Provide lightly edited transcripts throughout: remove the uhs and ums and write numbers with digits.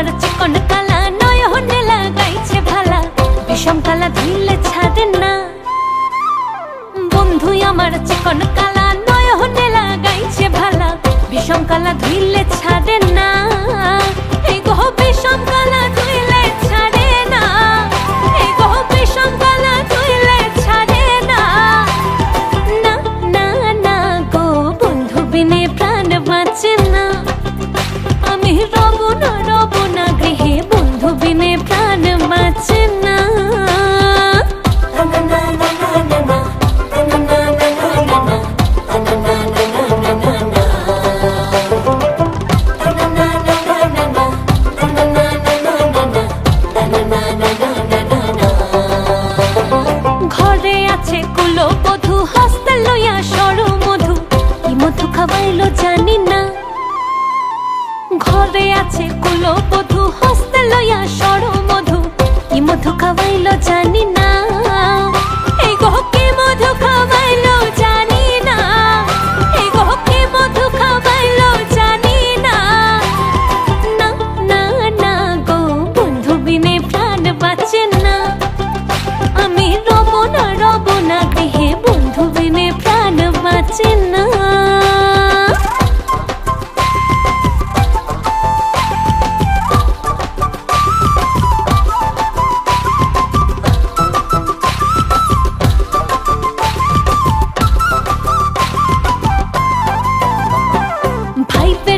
আমার চিকন কালা নয়নে লাগাইছে ভালা, বিষম কালা ধুইলে ছাড়ে না। বন্ধু আমার চিকন কালা নয়নে লাগাইছে ভালা, বিষম কালা ধুইলে ছাড়ে না। এই গো বিষম কালা ধুইলে ছাড়ে না, এই গো বিষম কালা ধুইলে ছাড়ে না। না না না গো বন্ধু বিনে প্রাণ বাঁচে না। আমি রব না গৃহে, বন্ধু বিনে প্রাণ বাঁচে না। ঘরে আছে কুলো বধূ, হস্তে লইয়া সরু মধু, কি মধু খাওয়াইলো জানি না। ঘরে আছে কুলো বধূ, হস্তে লইয়া সরু মধু, কি মধু খাওয়াইলো জানি না। এই গো কি মধু খাওয়াইলো জানি না, এই গো কি মধু খাওয়াইলো জানি না। না না না গো বন্ধু বিনে প্রাণ বাঁচে না। আমি রব না গৃহে, বন্ধু বিনে প্রাণ বাঁচে না।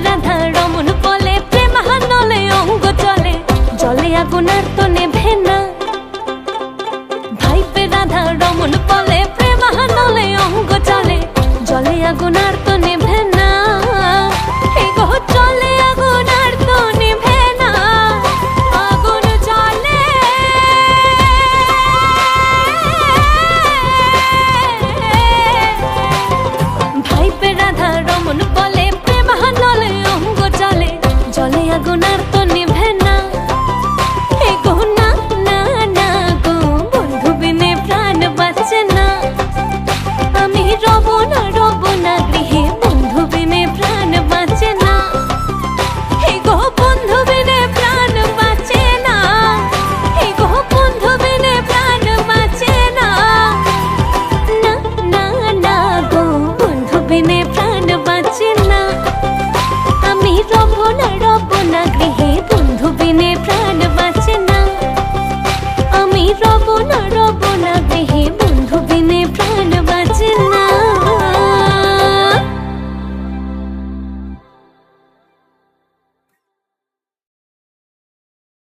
রাধা রমন বলে প্রেম হানলে অঙ্গ চলে, জলে আগুন আর তো নেভে না। ভাইপে রাধা রমন বলে প্রেম হানলে অঙ্গ চলে, জলে আগুন আর তো নেভে না। এই গো জলে আগুন আর তো নেভে না, আগুন জ্বলে। ভাইপে রাধা রমন বলে প্রেম হানলে অঙ্গ চলে, জলে আগুন আর